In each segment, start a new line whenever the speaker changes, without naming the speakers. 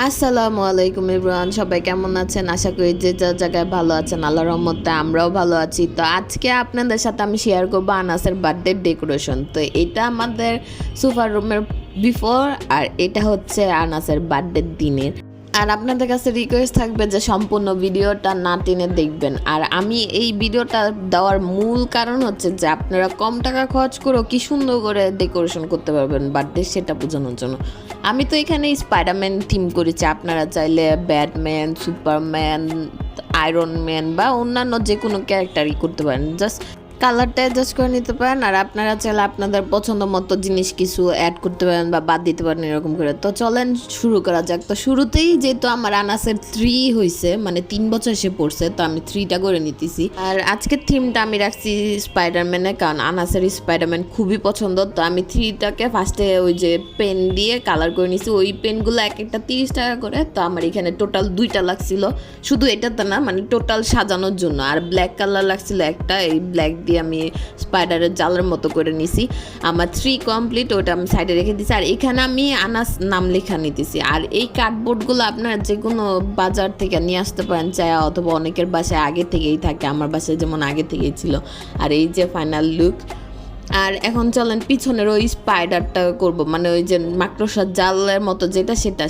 আসসালামু আলাইকুম এভরিওয়ান, সবাই কেমন আছেন? আশা করি যে যার জায়গায় ভালো আছেন। আল্লাহর রহমতে আমরাও ভালো আছি। তো আজকে আপনাদের সাথে আমি শেয়ার করবো আনাসের বার্থডে ডেকোরেশন। তো এটা আমাদের সোফার রুমের বিফোর, আর এটা হচ্ছে আনাসের বার্থডের দিনের। আর আপনাদের কাছে রিকোয়েস্ট থাকবে যে সম্পূর্ণ ভিডিওটা না টেনে দেখবেন। আর আমি এই ভিডিওটা দেওয়ার মূল কারণ হচ্ছে যে আপনারা কম টাকা খরচ করেও কি সুন্দর করে ডেকোরেশন করতে পারবেন বার্থডে, সেটা বোঝানোর জন্য। আমি তো এখানে স্পাইডারম্যান থিম করেছি, আপনারা চাইলে ব্যাটম্যান, সুপারম্যান, আয়রন ম্যান বা অন্যান্য যে কোনো ক্যারেক্টারই করতে পারেন। জাস্ট কালারটা অ্যাডজাস্ট করে নিতে পারেন। আর আপনারা চাইলে আপনাদের পছন্দ মতো জিনিস কিছু অ্যাড করতে পারেন বা বাদ দিতে পারেন, এরকম করে। তো চলেন শুরু করা যাক। তো শুরুতেই যেহেতু আমার আনাসের 3 হয়েছে, মানে 3 বছর সে পড়ছে, তো আমি 3টা করে নিতেছি। আর আজকের থিমটা আমি রাখছি স্পাইডারম্যানে, কারণ আনাসের স্পাইডারম্যান খুবই পছন্দ। তো আমি 3টাকে ফার্স্টে ওই যে পেন দিয়ে কালার করে নিছি। ওই পেনগুলো এক একটা 30 টাকা করে। তো আমার এখানে টোটাল 2টা লাগছিল, শুধু এটাতে না, মানে টোটাল সাজানোর জন্য। আর ব্ল্যাক কালার লাগছিল একটা, এই ব্ল্যাক দিয়ে আমি স্পাইডারের জালের মতো করে নিছি। আমার 3 কমপ্লিট, ওটা আমি সাইডে রেখে দিছি। আর এখানে আমি আনাস নাম লেখা নিতেছি। আর এই কার্ডবোর্ডগুলো আপনারা যে কোনো বাজার থেকে নিয়ে আসতে পারেন চায়া, অথবা অনেকের বাসায় আগে থেকেই থাকে। আমার বাসায় যেমন আগে থেকেই ছিল। আর এই যে ফাইনাল লুক। আর এখন চলেন পিছনের ওই স্পাইডারটা করব, মানে ওই যে মাকড়সার জালের মতো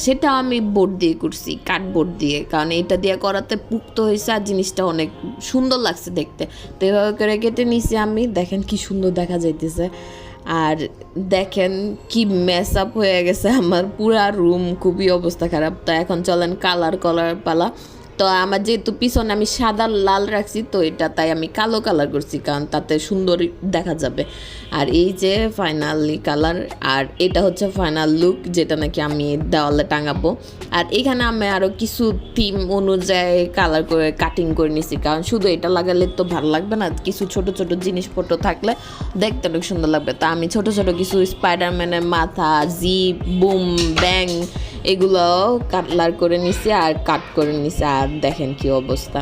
সেটা আমি বোর্ড দিয়ে করছি, কার্ডবোর্ড দিয়ে, কারণ এটা দিয়ে করাতে পুক্ত হয়েছে আর জিনিসটা অনেক সুন্দর লাগছে দেখতে। তো এভাবে করে কেটে নিছি আমি। দেখেন কি সুন্দর দেখা যাইতেছে। আর দেখেন কি মেস আপ হয়ে গেছে আমার পুরা রুম, খুবই অবস্থা খারাপ। তো এখন চলেন কালার পালা। তো আমার যেহেতু পিছনে আমি সাদা লাল রাখছি, তো এটা তাই আমি কালো কালার করছি, কারণ তাতে সুন্দর দেখা যাবে। আর এই যে ফাইনালি কালার, আর এটা হচ্ছে ফাইনাল লুক, যেটা নাকি আমি দেওয়ালে টাঙাবো। আর এখানে আমি আরও কিছু থিম অনুযায়ী কালার করে কাটিং করে নিছি, কারণ শুধু এটা লাগালে তো ভালো লাগবে না, কিছু ছোট ছোট জিনিসপত্র থাকলে দেখতে অনেক সুন্দর লাগবে। তা আমি ছোট ছোট কিছু স্পাইডারম্যানের মাথা, জিপ, বুম, ব্যাং, এগুলো কালার করে নিছি আর কাট করে নিছি। আর দেখেন কি অবস্থা।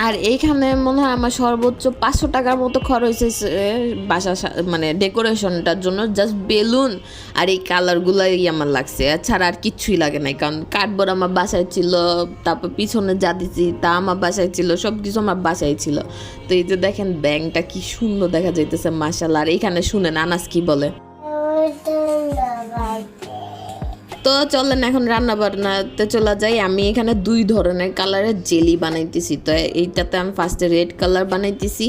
আর এইখানে মনে হয় আমার সর্বোচ্চ 500 টাকার মতো খরচ হয়েছে বাসা, মানে ডেকোরেশনটার জন্য। জাস্ট বেলুন আর এই কালারগুলোই আমার লাগছে, এছাড়া আর কিচ্ছুই লাগে নাই। কারণ কার্ডবোর্ড আমার বাসায় ছিল, তারপর পিছনে যা দিচ্ছি তা আমার বাসায় ছিল, সব কিছু আমার বাসায় ছিল। তো এই যে দেখেন ব্যাংকটা কি সুন্দর দেখা যাইতেছে, মাশাআল্লাহ। আর এইখানে শুনেন আনাস কি বলে। তো চলেন এখন রান্না বান্নাতে চলে যাই। আমি এখানে 2 ধরনের কালারের জেলি বানাইতেছি। তো এইটাতে আমি ফার্স্টে রেড কালার বানাইতেছি।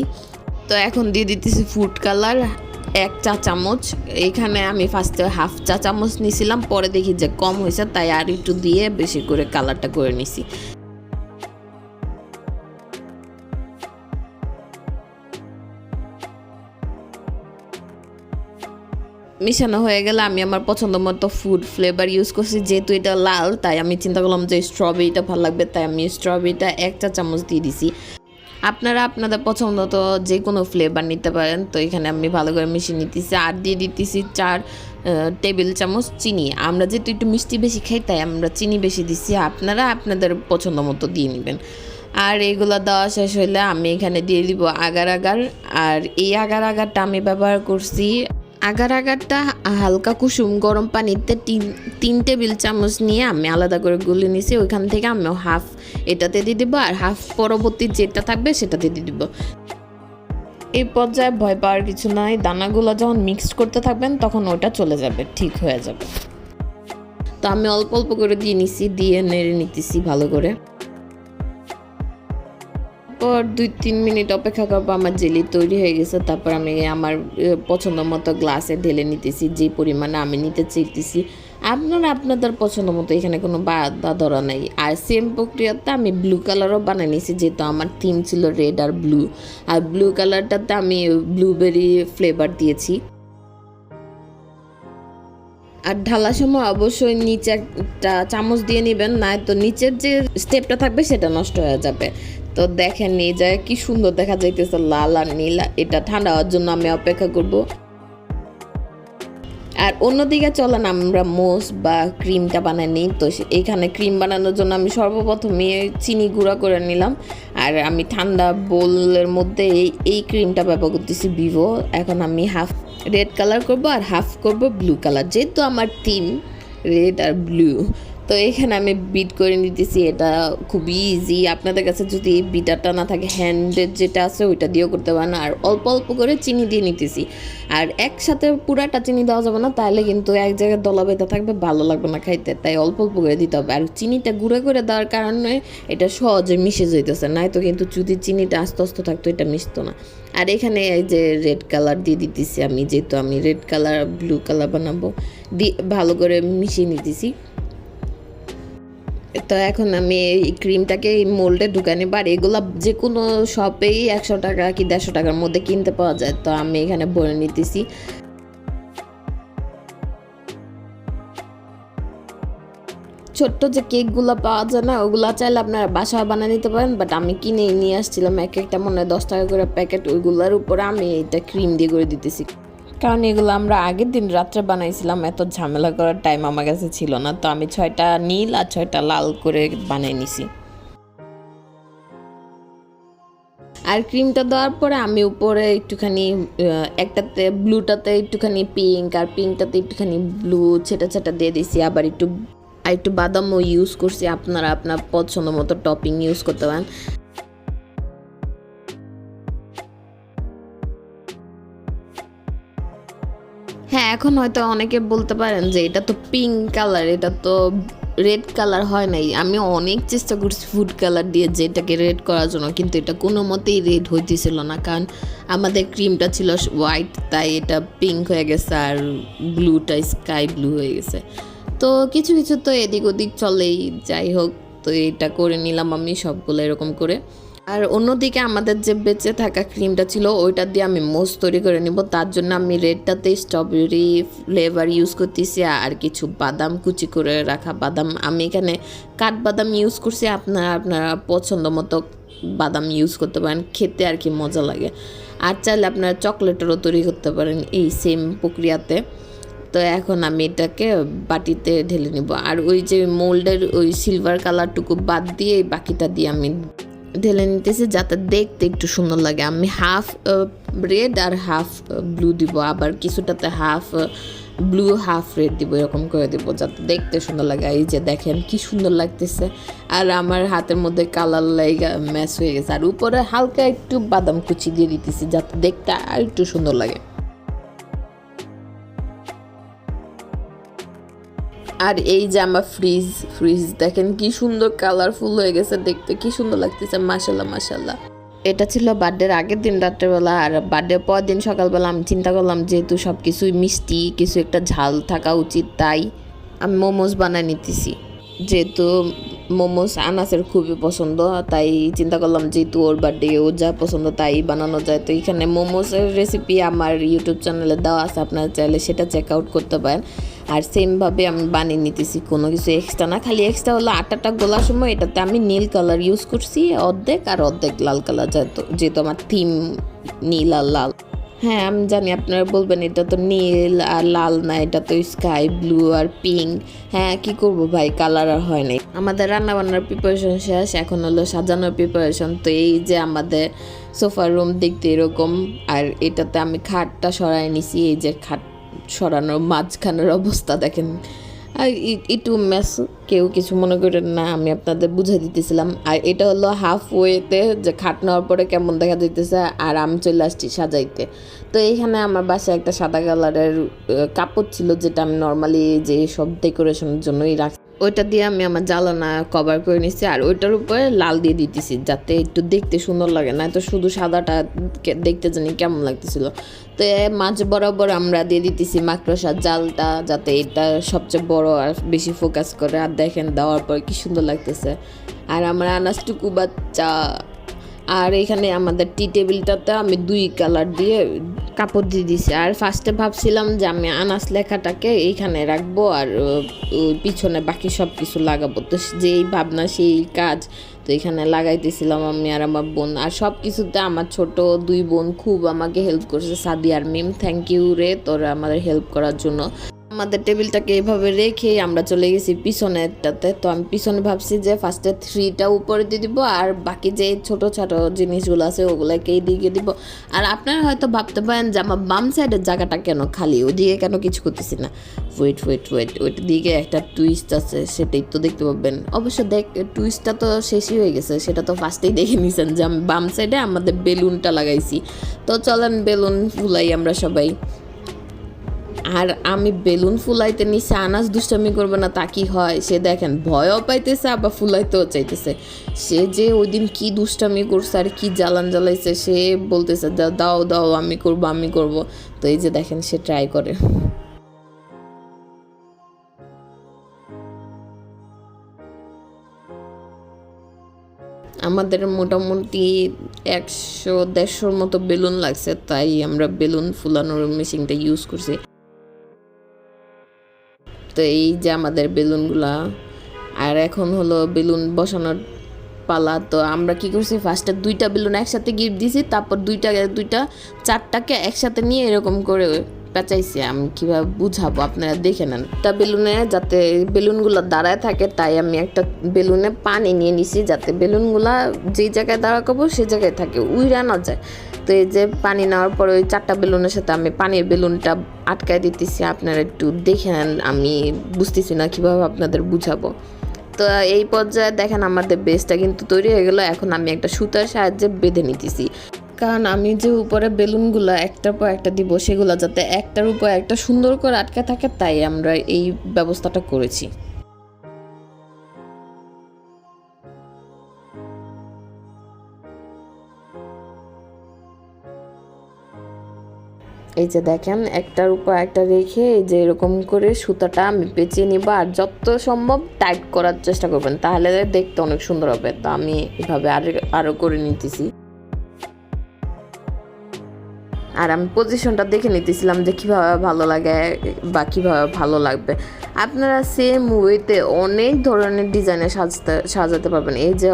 তো এখন দিয়ে দিতেছি ফুড কালার 1 চা চামচ। এইখানে আমি ফার্স্টে হাফ চা চামচ নিয়েছিলাম, পরে দেখি যে কম হয়েছে, তাই আর একটু দিয়ে বেশি করে কালারটা করে নিছি। মিশানো হয়ে গেলে আমি আমার পছন্দ মতো ফুড ফ্লেভার ইউজ করছি। যেহেতু এটা লাল, তাই আমি চিন্তা করলাম যে স্ট্রবেরিটা ভালো লাগবে, তাই আমি স্ট্রবেরিটা 1 চা চামচ দিয়ে দিছি। আপনারা আপনাদের পছন্দ তো যে কোনো ফ্লেভার নিতে পারেন। তো এখানে আমি ভালো করে মিশিয়ে নিতেছি। আর দিয়ে দিতেছি 4 টেবিল চামচ চিনি। আমরা যেহেতু একটু মিষ্টি বেশি খাই, তাই আমরা চিনি বেশি দিচ্ছি, আপনারা আপনাদের পছন্দ মতো দিয়ে নেবেন। আর এগুলো দেওয়া শেষ হলে আমি এখানে দিয়ে দিব আগার। আর এই আগারটা আমি ব্যবহার করছি, আগারটা হালকা কুসুম গরম পানিতে 3 টেবিল চামচ নিয়ে আমি আলাদা করে গুলে নিছি। ওইখান থেকে আমি হাফ এটাতে দিয়ে দিব, আর হাফ পরবর্তী যেটা থাকবে সেটাতে দিয়ে দিব। এই পর্যায়ে ভয় পাওয়ার কিছু নাই, দানাগুলো যখন মিক্সড করতে থাকবেন তখন ওটা চলে যাবে, ঠিক হয়ে যাবে। তো আমি অল্প অল্প করে দিয়ে নিছি, দিয়ে নেড়ে নিতেছি ভালো করে। পর 2-3 মিনিট অপেক্ষা করবো, আমার জেলি তৈরি হয়ে গেছে। তারপর আমি আমার পছন্দ মতো গ্লাসে ঢেলে নিতেছি, যে পরিমাণে আমি নিতে চাইতেছি। আপনারা আপনাদের পছন্দ মতো, এখানে কোনো বাধা ধরা নাই। আর সেম প্রক্রিয়াতে আমি ব্লু কালারও বানিয়ে নিয়েছি, যেহেতু আমার থিম ছিল রেড আর ব্লু। আর ব্লু কালারটাতে আমি ব্লুবেরি ফ্লেভার দিয়েছি। আর ঢালার সময় অবশ্যই নিচে একটা চামচ দিয়ে নেবেন, না তো নিচের যে স্টেপটা থাকবে সেটা নষ্ট হয়ে যাবে। তো দেখেন নিয়ে যায় কি সুন্দর দেখা যাইতেছে, লাল আর নীল। এটা ঠান্ডা হওয়ার জন্য আমি অপেক্ষা করব। আর অন্যদিকে চলেন আমরা মোস বা ক্রিমটা বানাই নিই। তো এইখানে ক্রিম বানানোর জন্য আমি সর্বপ্রথমে চিনি গুঁড়া করে নিলাম। আর আমি ঠান্ডা বোলের মধ্যে এই ক্রিমটা ব্যবহার করতেছি ভিভো। এখন আমি হাফ রেড কালার করব আর হাফ করব ব্লু কালার। যেহেতু আমার থিম, রেড আর ব্লু। তো এখানে আমি বিট করে নিতেছি, এটা খুবই ইজি। আপনাদের কাছে যদি এই বিটারটা না থাকে, হ্যান্ডের যেটা আছে ওইটা দিয়েও করতে পারেন। আর অল্প অল্প করে চিনি দিয়ে নিতেছি, আর একসাথে পুরাটা চিনি দেওয়া যাবে না, তাহলে কিন্তু এক জায়গায় দলা বেঁধে থাকবে, ভালো লাগবে না খাইতে। তাই অল্প অল্প করে দিতে হবে। আর চিনিটা গুঁড়ো করে দেওয়ার কারণে এটা সহজে মিশে যেতেছে, নাই তো কিন্তু যদি চিনিটা আস্তে আস্তে থাকতো এটা মিশতো না। আর এখানে এই যে রেড কালার দিয়ে দিতেছি আমি, যেহেতু আমি রেড কালার ব্লু কালার বানাবো, ভালো করে মিশিয়ে নিতেছি। তো এখন আমি এই ক্রিমটাকে এই মোল্ডে ঢুকাই নিব। আর এগুলো যে কোনো শপেই 100 টাকা কি 150 টাকার মধ্যে কিনতে পাওয়া যায়। তো আমি এখানে ভরে নিতেছি। ছোট্ট যে কেকগুলো পাওয়া যায় না, ওগুলো চাইলে আপনারা বাসায় বানিয়ে নিতে পারেন, বাট আমি কিনে নিয়ে আসছিলাম এক একটা মনে হয় 10 টাকা করে প্যাকেট। ওইগুলোর উপরে আমি এটা ক্রিম দিয়ে করে দিতেছি, কারণ এগুলো আমরা আগের দিন রাত্রে বানাইছিলাম, এত ঝামেলা করার টাইম আমার কাছে ছিল না। তো আমি 6টা নীল আর 6টা লাল করে বানিয়ে নিছি। আর ক্রিমটা দেওয়ার পরে আমি উপরে একটুখানি একটাতে ব্লুটাতে একটুখানি পিঙ্ক আর পিঙ্কটাতে একটুখানি ব্লু ছেটা ছেটা দিয়ে দিছি। আবার একটু বাদামও ইউজ করছি, আপনারা আপনার পছন্দ মতো টপিং ইউজ করতে পারেন। হ্যাঁ, এখন হয়তো অনেকে বলতে পারেন যে এটা তো পিঙ্ক কালার, এটা তো রেড কালার হয় নাই। আমি অনেক চেষ্টা করছি ফুড কালার দিয়ে যেটাকে রেড করার জন্য, কিন্তু এটা কোনো মতেই রেড হইতেছিল না, কারণ আমাদের ক্রিমটা ছিল হোয়াইট, তাই এটা পিঙ্ক হয়ে গেছে আর ব্লুটা স্কাই ব্লু হয়ে গেছে। তো কিছু কিছু তো এদিক ওদিক চলেই, যাই হোক। তো এটা করে নিলাম আমি সবগুলো এরকম করে। আর অন্যদিকে আমাদের যে বেঁচে থাকা ক্রিমটা ছিল ওইটা দিয়ে আমি মোজ তৈরি করে নিব। তার জন্য আমি রেডটাতে স্ট্রবেরি ফ্লেভার ইউজ করতেছি, আর কিছু বাদাম কুচি করে রাখা বাদাম, আমি এখানে কাঠবাদাম ইউজ করছি। আপনারা পছন্দ মতো বাদাম ইউজ করতে পারেন, খেতে আর কি মজা লাগে। আর চাইলে আপনারা চকলেটেরও তৈরি করতে পারেন এই সেম প্রক্রিয়াতে। তো এখন আমি এটাকে বাটিতে ঢেলে নিব। আর ওই যে মোল্ডের ওই সিলভার কালারটুকু বাদ দিয়ে বাকিটা দিয়ে আমি ঢেলে নিতেছি, যাতে দেখতে একটু সুন্দর লাগে। আমি হাফ রেড আর হাফ ব্লু দিব, আবার কিছুটাতে হাফ ব্লু হাফ রেড দিব, এরকম করে দিব যাতে দেখতে সুন্দর লাগে। এই যে দেখেন কি সুন্দর লাগতেছে, আর আমার হাতের মধ্যে কালার লাগা ম্যাচ হয়ে গেছে। আর উপরে হালকা একটু বাদাম কুচি দিয়ে দিতেছি যাতে দেখতে আর একটু সুন্দর লাগে। আর এই যে আমার ফ্রিজ দেখেন কি সুন্দর কালারফুল হয়ে গেছে, দেখতে কি সুন্দর লাগতেছে, মাশাল্লাহ মাশাল্লাহ। এটা ছিল বার্থডের আগের দিন রাত্রেবেলা। আর বার্থডের পর দিন সকালবেলা আমি চিন্তা করলাম যেহেতু সব কিছুই মিষ্টি, কিছু একটা ঝাল থাকা উচিত, তাই আমি মোমোস বানায় নিতেছি। যেহেতু মোমোস আনাসের খুবই পছন্দ, তাই চিন্তা করলাম যেহেতু ওর বার্থডে, ও যা পছন্দ তাই বানানো যায়। তো এখানে মোমোসের রেসিপি আমার ইউটিউব চ্যানেলে দেওয়া আছে, আপনারা চাইলে সেটা চেক আউট করতে পারেন। আর সেমভাবে আমি বানিয়ে নিতেছি, কোনো কিছু এক্সট্রা না। খালি এক্সট্রা হলো আটাটা গোলার সময় এটাতে আমি নীল কালার ইউজ করছি অর্ধেক, আর অর্ধেক লাল কালার, যেহেতু আমার থিম নীল আর লাল। হ্যাঁ, আমি জানি আপনারা বলবেন এটা তো নীল আর লাল না, এটা তো স্কাই ব্লু আর পিঙ্ক। হ্যাঁ, কি করব ভাই, কালার আর হয় নাই। আমাদের রান্নাবান্নার প্রিপারেশন শেষ, এখন হলো সাজানোর প্রিপারেশন। তো এই যে আমাদের সোফার রুম দেখতে এরকম, আর এটাতে আমি খাটটা সরাই নিছি। এই যে খাট সরানোর মাঝখানের অবস্থা দেখেন, আর একটু মেস, কেউ কিছু মনে করেন না, আমি আপনাদের বুঝে দিতেছিলাম। আর এটা হলো হাফ ওয়েতে, যে খাট নেওয়ার পরে কেমন দেখা দিতেছে, আর আমি চলে আসছি সাজাইতে। তো এইখানে আমার বাসায় একটা সাদা কালারের কাপড় ছিল, যেটা আমি নর্মালি যে সব ডেকোরেশনের জন্যই রাখি, ওইটা দিয়ে আমি আমার জ্বালানা কভার করে নিচ্ছি। আর ওইটার উপরে লাল দিয়ে দিতেছি যাতে একটু দেখতে সুন্দর লাগে, না তো শুধু সাদাটা দেখতে জানি কেমন লাগতেছিল। তো মাঝ বরাবর আমরা দিয়ে দিতেছি মাকড়সার জালটা, যাতে এটা সবচেয়ে বড় আর বেশি ফোকাস করে। আর দেখেন দেওয়ার পর কি সুন্দর লাগতেছে। আর আমার আনাজটুকু বাচ্চা। আর এখানে আমাদের টি টেবিলটাতে আমি 2 কালার দিয়ে কাপড় দিয়ে দিছি। আর ফার্স্টে ভাবছিলাম যে আমি আনাস লেখাটাকে এইখানে রাখবো আর পিছনে বাকি সব কিছু লাগাবো। তো যেই ভাবনা সেই কাজ। তো এখানে লাগাইতেছিলাম আমি আর আমার বোন। আর সব কিছুতে আমার ছোট 2 বোন খুব আমাকে হেল্প করছে, সাদি আর মিম। থ্যাংক ইউ রে তোরা আমাদের হেল্প করার জন্য। আমাদের টেবিলটাকে এইভাবে রেখে আমরা চলে গেছি পিছনেরটাতে। তো আমি পিছনে ভাবছি যে ফার্স্টে 3টা উপরে দিয়ে দিব আর বাকি যে ছোট ছোট জিনিসগুলো আছে ওগুলোকে এইদিকে দিব। আর আপনারা হয়তো ভাবতে পারেন যে আমার বাম সাইডের জায়গাটা কেন খালি, ওইদিকে কেন কিছু করতেছি না। ওয়েট ওইটার দিকে একটা টুইস্ট আছে, সেটাই তো দেখতে পাবেন। অবশ্য টুইস্টটা তো শেষই হয়ে গেছে, সেটা তো ফার্স্টেই দেখে নিয়েছেন যে আমি বাম সাইডে আমাদের বেলুনটা লাগাইছি। তো চলেন বেলুন ফুলাই আমরা সবাই। আর আমি বেলুন ফুলাইতে নিচে আনাজ দুষ্টামি করবে না তা কি হয়, সে দেখেন ভয়ও পাইতেছে আবার ফুলাইতেও চাইতেছে। সে যে ওই দিন কী দুষ্টামি করছে আর কি জ্বালান জ্বালাইছে, সে বলতেছে দাও দাও আমি করব। তো এই যে দেখেন সে ট্রাই করে। আমাদের মোটামুটি 100-150 মতো বেলুন লাগছে, তাই আমরা বেলুন ফুলানোর মেশিনটা ইউজ করছি। তো এই যে আমাদের বেলুনগুলা, আর এখন হলো বেলুন বসানোর পালা। তো আমরা কি করছি, ফার্স্টে 2টা বেলুন একসাথে গিফট দিয়েছি, তারপর 4টাকে একসাথে নিয়ে এরকম করে পেঁচাইছি। আমি কীভাবে বুঝাবো আপনারা দেখে নেন। একটা বেলুনে যাতে বেলুনগুলো দাঁড়ায় থাকে, তাই আমি একটা বেলুনে পানি নিয়ে নিছি যাতে বেলুনগুলা যেই জায়গায় দাঁড়াবো সেই জায়গায় থাকে, উইরা না যায়। তো এই যে পানি নেওয়ার পরে ওই 4টা বেলুনের সাথে আমি পানির বেলুনটা আটকায় দিতেছি। আপনারা একটু দেখে নেন, আমি বুঝতেছি না কীভাবে আপনাদের বুঝাবো। তো এই পর্যায়ে দেখেন আমাদের বেসটা কিন্তু তৈরি হয়ে গেল। এখন আমি একটা সুতার সাহায্যে বেঁধে নিতেছি, কারণ আমি যে উপরে বেলুনগুলো একটার পর একটা দিব সেগুলো যাতে একটার উপর একটা সুন্দর করে আটকে থাকে, তাই আমরা এই ব্যবস্থাটা করেছি। এই যে দেখেন একটার উপর একটা রেখে এই যে এরকম করে সুতাটা আমি পেঁচিয়ে নিব, আর যত সম্ভব টাইট করার চেষ্টা করবেন, তাহলে দেখতে অনেক সুন্দর হবে। তো আমি এভাবে আরও করে নিতেছি। আর আমি পজিশনটা দেখে নিতেছিলাম যে কীভাবে ভালো লাগে বা কীভাবে ভালো লাগবে। আপনারা সেম ওয়েতে অনেক ধরনের ডিজাইনে সাজাতে পারবেন। এই যে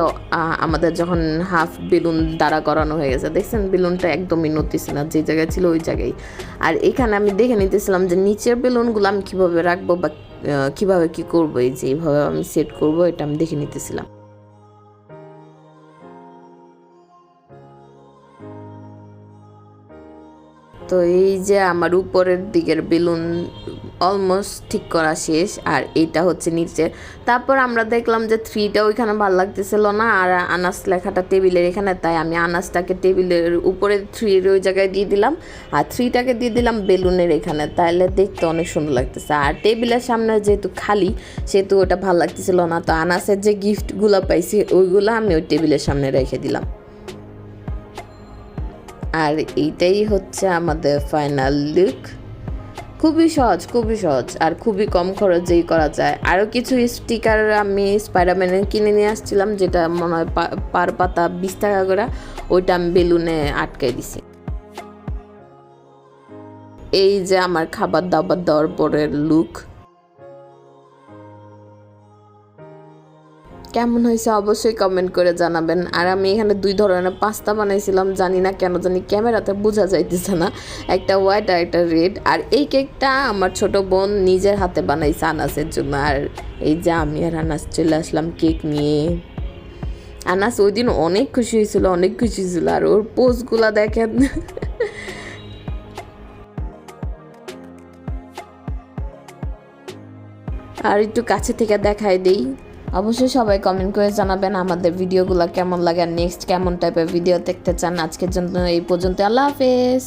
আমাদের যখন হাফ বেলুন দাঁড়া করানো হয়ে গেছে, দেখছেন বেলুনটা একদমই নড়তেছে না, যে জায়গায় ছিল ওই জায়গায়। আর এখানে আমি দেখে নিতেছিলাম যে নিচের বেলুনগুলো আমি কীভাবে রাখবো বা কীভাবে কী করবো, এই যে এইভাবে আমি সেট করবো, এটা আমি দেখে নিতেছিলাম। তো এই যে আমার উপরের দিকের বেলুন অলমোস্ট ঠিক করা শেষ, আর এইটা হচ্ছে নিচের। তারপর আমরা দেখলাম যে 3টা ওইখানে ভালো লাগতেছিল না, আর আনাস লেখাটা টেবিলের এখানে, তাই আমি আনাসটাকে টেবিলের উপরে 3-এর ওই জায়গায় দিয়ে দিলাম, আর 3টাকে দিয়ে দিলাম বেলুনের এখানে, তাহলে দেখতে অনেক সুন্দর লাগতেছে। আর টেবিলের সামনে যেহেতু খালি, সেহেতু ওটা ভালো লাগতেছিল না, তো আনাসের যে গিফটগুলো পাইছি ওইগুলো আমি ওই টেবিলের সামনে রেখে দিলাম। আর এইটাই হচ্ছে আমাদের ফাইনাল লুক। খুবই সহজ আর খুবই কম খরচেই করা যায়। আরও কিছু স্টিকার আমি স্পাইডারম্যানের কিনে নিয়ে আসছিলাম, যেটা মনে হয় পার পাতা 20 টাকা করে, ওইটা আমি বেলুনে আটকাই দিছি। এই যে আমার খাবার দাবার দেওয়ার পরের লুক। কেমন হয়েছে অবশ্যই কমেন্ট করে জানাবেন। আর আমি এখানে 2 ধরনের পাস্তা বানাইছিলাম, জানি না কেন জানি ক্যামেরাতে বোঝা যাইতেছে না, একটা হোয়াইট আর একটা রেড। আর এই কেকটা আমার ছোট বোন নিজের হাতে বানাইছে আনাসের জন্য। আর এই যে আমি আর আনাস চলে আসলাম কেক নিয়ে। আনাস ওই দিন অনেক খুশি হয়েছিল, আর ওর পোজগুলা দেখেন। আর একটু কাছে থেকে দেখাই দেই। অবশ্যই সবাই কমেন্ট করে জানাবেন আমাদের ভিডিওগুলো কেমন লাগে, আর নেক্সট কেমন টাইপের ভিডিও দেখতে চান। আজকের জন্য এই পর্যন্ত, আল্লাহ হাফেজ।